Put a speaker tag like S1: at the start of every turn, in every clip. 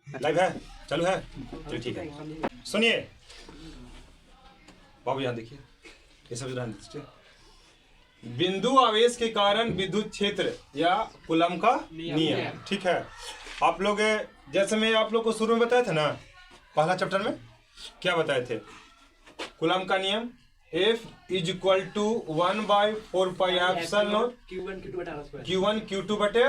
S1: Live है, चालू है, चलिए ठीक है। सुनिए बाबू, यहाँ देखिए, ये सब ध्यान दीजिए। बिंदु आवेश के कारण विद्युत क्षेत्र या कूलम का नियम, ठीक है। आप लोग जैसे मैं आप लोग को शुरू में बताया था ना, पहला चैप्टर में क्या बताए थे, कूलम का नियम F is equal to 1/4πε0 Q1 Q2 बटे।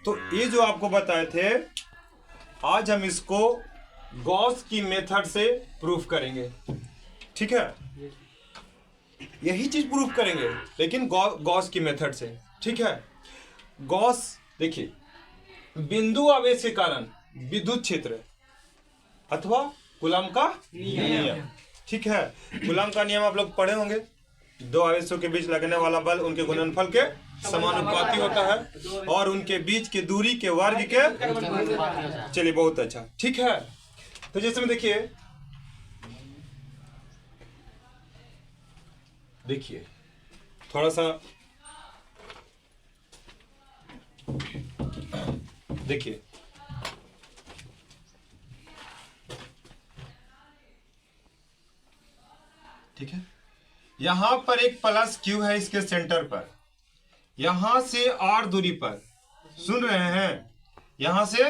S1: तो ये जो आपको बताए थे, आज हम इसको गॉस की मेथड से प्रूफ करेंगे, ठीक है। यही चीज प्रूफ करेंगे लेकिन गॉस की मेथड से, ठीक है। गॉस देखिए, बिंदु आवेश के कारण विद्युत क्षेत्र अथवा कूलम का नियम, ठीक है। कूलम का नियम आप लोग पढ़े होंगे, दो आवेशों के बीच लगने वाला बल उनके गुणनफल के समानुपाती होता है और उनके बीच की दूरी के वर्ग के। चलिए बहुत अच्छा, ठीक है। तो जैसे में देखिए थोड़ा सा देखिए, ठीक है। यहां पर एक प्लस क्यू है इसके सेंटर पर, यहां से आर दूरी पर, सुन रहे हैं, यहां से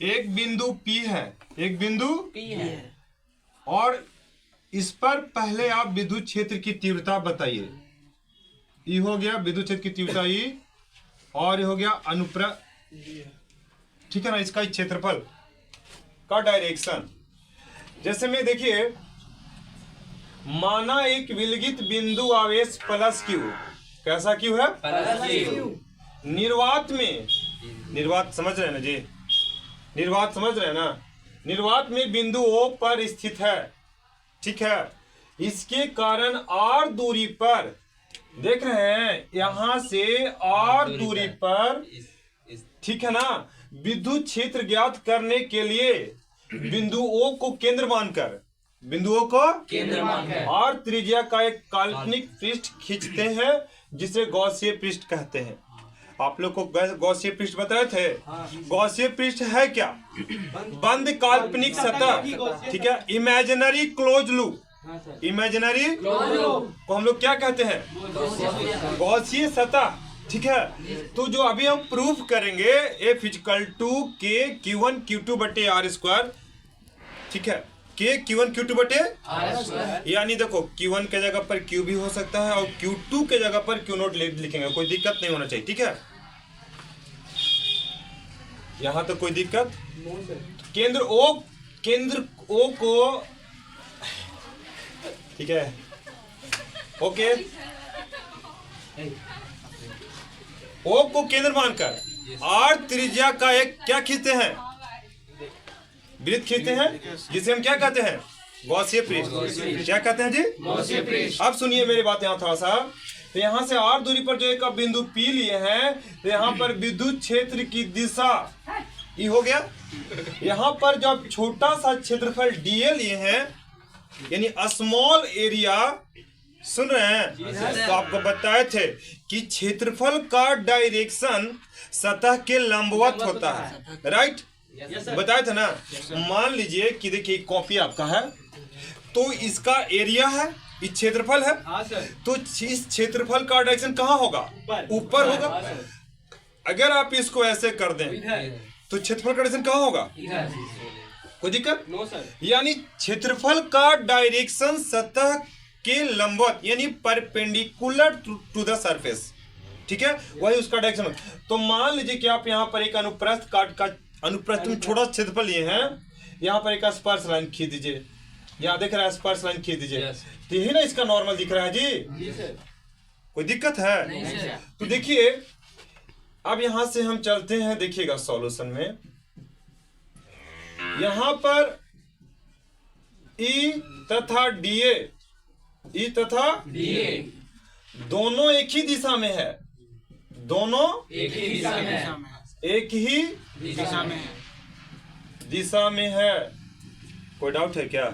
S1: एक बिंदु पी है, एक बिंदु पी है, और इस पर पहले आप विद्युत क्षेत्र की तीव्रता बताइए। ई हो गया विद्युत क्षेत्र की तीव्रता ई, और ये हो गया अनुप्रस्थ, ठीक है ना, इसका क्षेत्रफल का डायरेक्शन। जैसे में देखिए, माना एक विलगित बिंदु आवेश प्लस क्यू, कैसा क्यू है, प्लस क्यू। निर्वात में, निर्वात समझ रहे हैं ना जी, निर्वात समझ रहे हैं ना, निर्वात में बिंदु O पर स्थित है, ठीक है। इसके कारण आर दूरी पर, देख रहे हैं, यहां से आर दूरी पर, ठीक है ना, विद्युत क्षेत्र ज्ञात करने के लिए बिंदु O को केंद्र मानकर, बिंदुओं को केंद्र मानकर और त्रिज्या का एक काल्पनिक पृष्ठ खींचते हैं जिसे गॉसीय पृष्ठ कहते हैं। आप लोग को गॉसीय पृष्ठ बताए थे। गॉसीय पृष्ठ है क्या, बंद काल्पनिक सतह, ठीक है, इमेजिनरी क्लोज लूप। इमेजिनरी को हम लोग क्या कहते हैं, गॉसीय सतह, ठीक है। तो जो अभी हम प्रूफ करेंगे F equal to K Q1 Q2 बटे R स्क्वायर, ठीक है, K Q1 Q2 बटे, यानी देखो Q1 के जगह पर Q भी हो सकता है और Q2 के जगह पर Q नोट लिखेंगे, कोई दिक्कत नहीं होना चाहिए, ठीक है। यहां तो कोई दिक्कत, केंद्र O को, ठीक है, ओके, O को केंद्र मानकर R त्रिज्या का एक क्या खींचते हैं, वृत्त खींचते हैं, जिसे हम क्या कहते हैं, गॉसीय पृष्ठ। क्या कहते हैं जी, गॉसीय पृष्ठ। अब सुनिए मेरी बात यहाँ थोड़ा सा, तो यहाँ से आर दूरी पर जो एक बिंदु पी लिए हैं, तो यहाँ पर विद्युत क्षेत्र की दिशा ई हो गया। यहाँ पर जब छोटा सा क्षेत्रफल डीए लिए हैं, यानी स्मॉल एरिया, सुन रहे हैं, तो आपको बताए थे कि क्षेत्रफल का डायरेक्शन सतह के लंबवत होता है, राइट, बताया था ना। मान लीजिए कि देखिए कॉपी आपका है, तो इसका एरिया है, इस क्षेत्रफल है, तो इस क्षेत्रफल का डायरेक्शन कहाँ होगा, ऊपर होगा। अगर आप इसको ऐसे कर दें तो क्षेत्रफल का डायरेक्शन कहाँ होगा, कोई दिक्कत, यानी क्षेत्रफल का डायरेक्शन सतह के लंबवत, यानी परपेंडिकुलर टू द सरफेस, ठीक है, वही उसका डायरेक्शन। तो मान लीजिए कि आप यहाँ पर एक अनुप्रस्थ काट का, अनुप्रस्थ में छोटा क्षेत्रफल लिए हैं, यहाँ पर एक स्पर्श लाइन खींच दीजिए, यहाँ देख रहा है स्पर्श लाइन खींच दीजिए, तो यही ना इसका नॉर्मल दिख रहा है जी, कोई दिक्कत है। तो देखिए अब यहां से हम चलते हैं, देखिएगा सॉल्यूशन में, यहां पर E तथा DA, E तथा DA दोनों एक ही दिशा में है, दोनों एक ही दिशा में है, एक ही दिशा में है। कोई डाउट है क्या?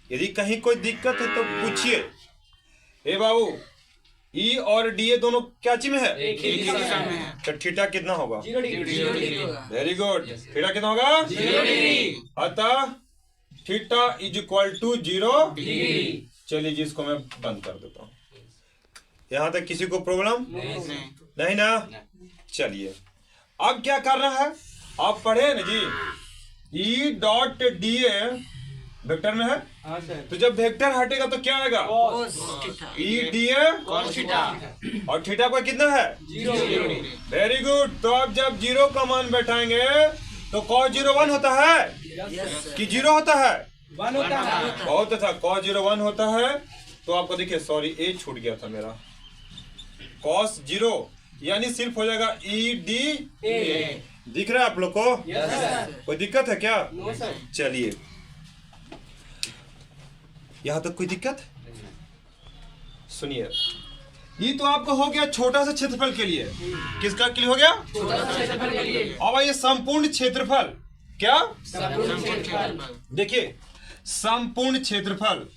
S1: यदि कहीं कोई दिक्कत है तो पूछिए। ए बाबू ई और डी ए दोनों क्या ची में है?
S2: एक ही दिशा में है।
S1: तो थीटा कितना होगा?
S2: 0 डिग्री होगा।
S1: Very good. थीटा कितना होगा?
S2: 0 डिग्री।
S1: अतः theta is equal to 0
S2: degree.
S1: चलिए जी, इसको मैं बंद कर देता हूँ। यहां तक किसी को प्रॉब्लम नहीं ना? चलिए अब क्या करना है, आप पढ़े हैं ना जी, e dot d a vector में है।
S2: हाँ सर।
S1: तो जब वेक्टर हटेगा तो क्या आएगा? E D A
S2: cos theta.
S1: और थीटा का कितना है?
S2: 0 डिग्री।
S1: Very good. तो अब जब 0 का मान बैठाएंगे तो cos 0 1 होता है कि 0 होता है?
S2: 1 होता है।
S1: बहुत अच्छा, cos 0 1 होता है। तो आपको देखिए, सॉरी ए छूट गया था मेरा, cos 0 यानी सिर्फ हो जाएगा ई डी ए। दिख रहा है आप लोग को?
S2: Yes sir.
S1: कोई दिक्कत है क्या?
S2: No sir.
S1: चलिए, यहां तक कोई दिक्कत? सुनिए, ये तो आपका हो गया छोटा सा क्षेत्रफल के लिए। किसका के लिए हो गया?
S2: छोटा सा क्षेत्रफल के लिए।
S1: अब ये संपूर्ण क्षेत्रफल, क्या?
S2: संपूर्ण क्षेत्रफल।
S1: देखिए, संपूर्ण क्षेत्रफल,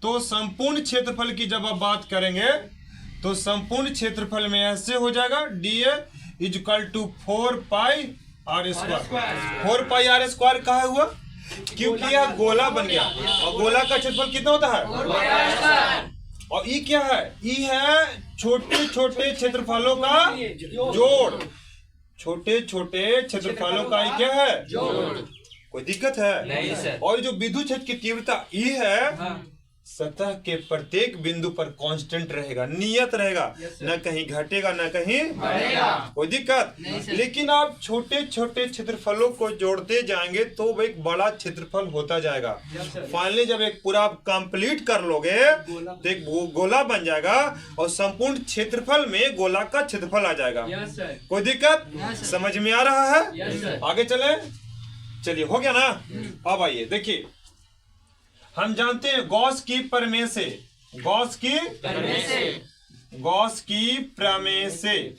S1: तो संपूर्ण क्षेत्रफल की जब आप बात करेंगे तो संपूर्ण क्षेत्रफल में ऐसे हो जाएगा, D A is equal to 4 pi R square. 4 pi R square कहा हुआ क्योंकि यह गोला बन गया, और गोला का क्षेत्रफल कितना होता है? और ई क्या है? ई है छोटे छोटे क्षेत्रफलों का जोड़। छोटे छोटे क्षेत्रफलों का ई क्या है?
S2: जोड़।
S1: कोई दिक्कत है?
S2: नहीं सर।
S1: और जो विद्युत क्षेत्र की तीव्रता ई है, सतह के प्रत्येक बिंदु पर कांस्टेंट रहेगा, नियत रहेगा, न कहीं घटेगा न कहीं
S2: बढ़ेगा।
S1: कोई दिक्कत? लेकिन आप छोटे छोटे क्षेत्रफलों को जोड़ते जाएंगे तो वो एक बड़ा क्षेत्रफल होता जाएगा। फाइनली जब एक पूरा आप कंप्लीट कर लोगे तो एक गोला बन जाएगा, और संपूर्ण क्षेत्रफल में गोला का क्षेत्रफल आ जाएगा।
S2: Yes sir.
S1: कोई दिक्कत? समझ में आ रहा है?
S2: Yes sir.
S1: आगे चले। चलिए, हो गया ना? अब आइए देखिए, हम जानते हैं गॉस की प्रमेय से, गॉस की प्रमेय से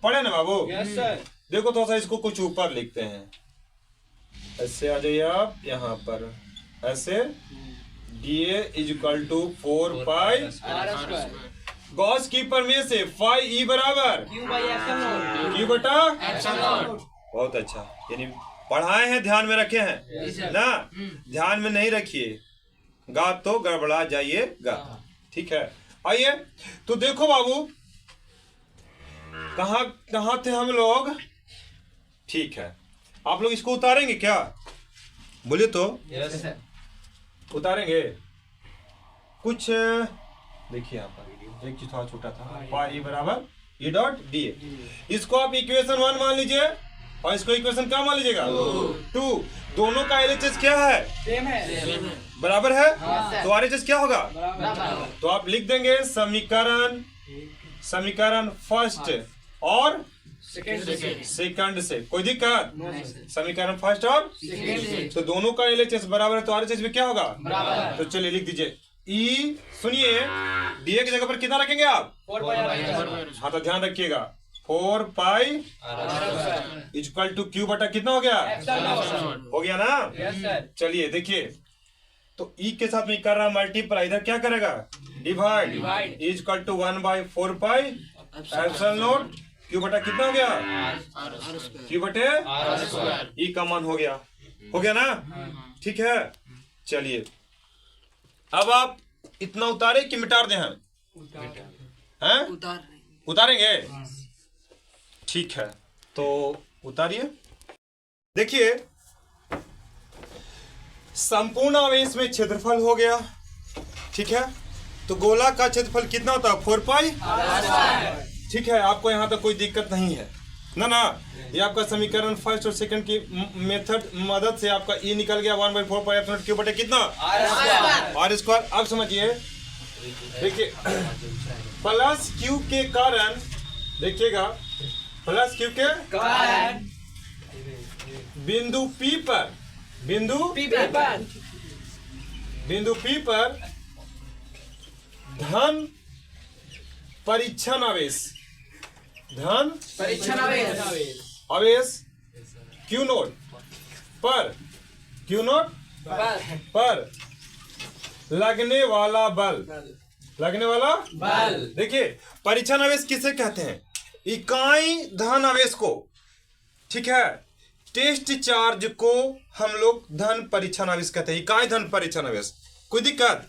S1: पढ़े ना बाबू?
S2: Yes sir.
S1: देखो थोड़ा सा इसको कुछ ऊपर लिखते हैं। ऐसे आ जाइए आप यहाँ पर, ऐसे D A is equal to 4 pi
S2: R square.
S1: Gauss की प्रमेय से फाई ई बराबर
S2: क्यू बाई एप्सिलॉन।
S1: क्यू बटा
S2: एप्सिलॉन।
S1: बहुत अच्छा, यानी पढ़ाए हैं, ध्यान में रखे हैं ना? ध्यान में नहीं रखिए गा तो गड़बड़ा जाइएगा। ठीक है, आइए तो देखो बाबू, कहाँ थे हम लोग? ठीक है, आप लोग इसको उतारेंगे क्या? बोलिए तो।
S2: Yes sir.
S1: उतारेंगे कुछ? देखिए यहाँ पर एक चीज थोड़ा छोटा था, पाई बराबर ई डॉट डी ए। इसको आप इक्वेशन 1 मान लीजिए, और इसको इक्वेशन क्या मान लीजिएगा? 2। दोनों का एलएचएस क्या है?
S2: सेम है।
S1: बराबर है।
S2: हाँ।
S1: तो आरएचएस क्या होगा?
S2: बराबर।
S1: तो आप लिख देंगे समीकरण फर्स्ट और सेकंड से। कोई दिक्कत? समीकरण फर्स्ट और तो दोनों का एलएचएस बराबर है, तो आरएचएस भी क्या होगा?
S2: बराबर।
S1: तो चलिए लिख दीजिए ई। सुनिए, डीए की जगह पर कितना रखेंगे आप?
S2: 4 पाई आर स्क्वायर।
S1: हाँ, तो ध्यान रखिएगा, 4 पाई इक्वल टू क्यू बटा कितना हो गया?
S2: एप्सिलॉन।
S1: हो गया ना?
S2: Yes sir.
S1: चलिए देखिए, तो ई के साथ में कर रहा मल्टीप्लाई, इधर क्या करेगा? Divide. Is equal to 1 by 4 pi epsilon not Q बटा कितना हो गया? क्यू बटे ई का मान हो गया। हो गया ना? ठीक है, चलिए अब आप इतना उतारे कि मिटार दे हैं? उतारेंगे? ठीक है, तो उतारिए। देखिए, संपूर्ण आवेश में क्षेत्रफल हो गया। ठीक है, तो गोला का क्षेत्रफल कितना होता है? 4 पाई। ठीक है, आपको यहाँ तक कोई दिक्कत नहीं है ना? ये आपका समीकरण फर्स्ट और सेकंड की मेथड मदद से आपका ई निकल गया 1 बाई 4 पाई एप्सिलॉन क्यू बटे कितना? R square. अब समझिए, देखिए प्लस क्यू के कारण, देखिएगा प्लस क्यू के
S2: कारण
S1: बिंदु पी पर धन परीक्षण आवेश आवेश क्यू नोट पर लगने वाला बल लगने वाला
S2: बल।
S1: देखिए परीक्षण आवेश किसे कहते हैं? इकाई धन आवेश को, ठीक है, टेस्ट चार्ज को हम लोग धन परीक्षण आवेश कहते हैं, इकाई धन परीक्षण आवेश। कोई दिक्कत?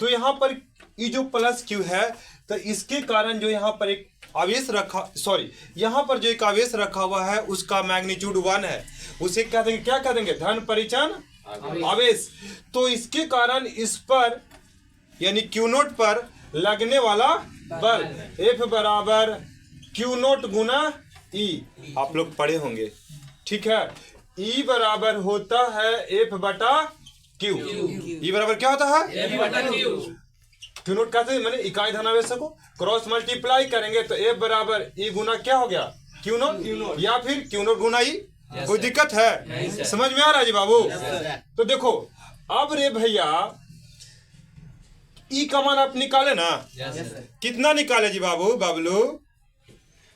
S1: तो यहाँ पर ये जो प्लस क्यू है, तो इसके कारण जो यहाँ पर एक आवेश रखा, सॉरी, यहाँ पर जो एक आवेश रखा हुआ है उसका मैग्नीट्यूड 1 है, उसे कह देंगे, क्या कह देंगे? धन परीक्षण आवेश। तो इसके कारण इस पर यानी क्यू नोट पर लगने वाला बल F बराबर क्यू नोट गुना E, आप लोग पढ़े होंगे, ठीक है। E बराबर होता है F बटा Q। E बराबर क्या होता है?
S2: F बटा Q।
S1: क्यू नोट कहते मैंने इकाई धनावेश को क्रॉस मल्टीप्लाई करेंगे तो F बराबर E गुना क्या हो गया? क्यू नोट, या फिर क्यू नोट गुना E। कोई दिक्कत है? समझ में आ रहा है जी बाबू? तो देखो अब रे भैया ई का मान आप निकाले ना, कितना निकाले जी बाबू? बाबलू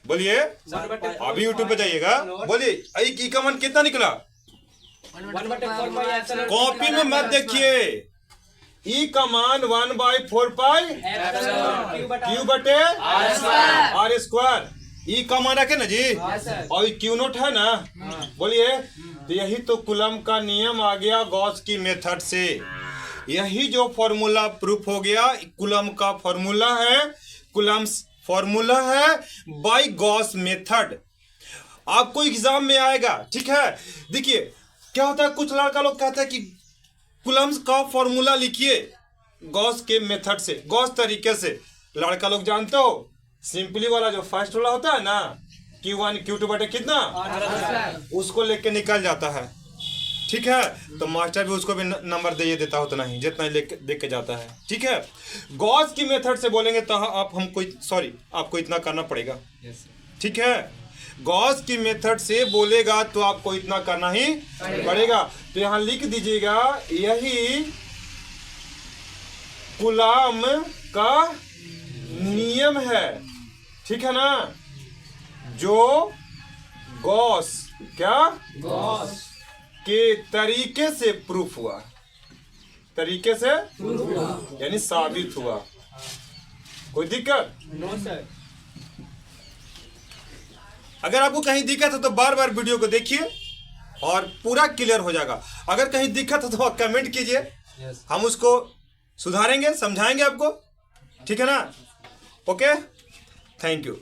S1: बोलिए, अभी यूट्यूब पे जाइएगा, बोलिए ई का मान कितना निकला? कॉपी में मत देखिए, ई का मान 1/4 पाई क्यू बटे आर स्क्वायर। ई का मान रखे ना जी, और क्यू नोट है ना, बोलिए। तो यही तो कूलम का नियम आ गया गॉस की मेथड से, यही जो फॉर्मूला प्रूफ हो गया, कूलम का फॉर्मूला है, कूलम्स फॉर्मूला है बाय गॉस मेथड। आपको एग्जाम में आएगा, ठीक है। देखिए क्या होता है, कुछ लड़का लोग कहते हैं कि कूलम्स का फॉर्मूला लिखिए गॉस के मेथड से, गॉस तरीके से। लड़का लोग जानते हो सिंपली वाला जो फर्स्ट वाला होता है ना, Q1 Q2 बटे कितना, उसको लेके निकल जाता है, ठीक है। तो मास्टर भी उसको भी नंबर दे देता हो, तो नहीं जितना देख के जाता है, ठीक है। गॉस की मेथड से बोलेंगे तो आप हमको, सॉरी, आपको इतना करना पड़ेगा, ठीक है। गॉस की मेथड से बोलेगा तो आपको इतना करना ही पड़ेगा। तो यहाँ लिख दीजिएगा, यही कूलम का नियम है, ठीक है ना, जो गॉस क्या के तरीके से प्रूफ हुआ, तरीके से यानी साबित हुआ। कोई दिक्कत? अगर आपको कहीं दिक्कत है तो बार बार वीडियो को देखिए और पूरा क्लियर हो जाएगा। अगर कहीं दिक्कत है तो आप कमेंट कीजिए, हम उसको सुधारेंगे, समझाएंगे आपको, ठीक है ना। Okay, thank you.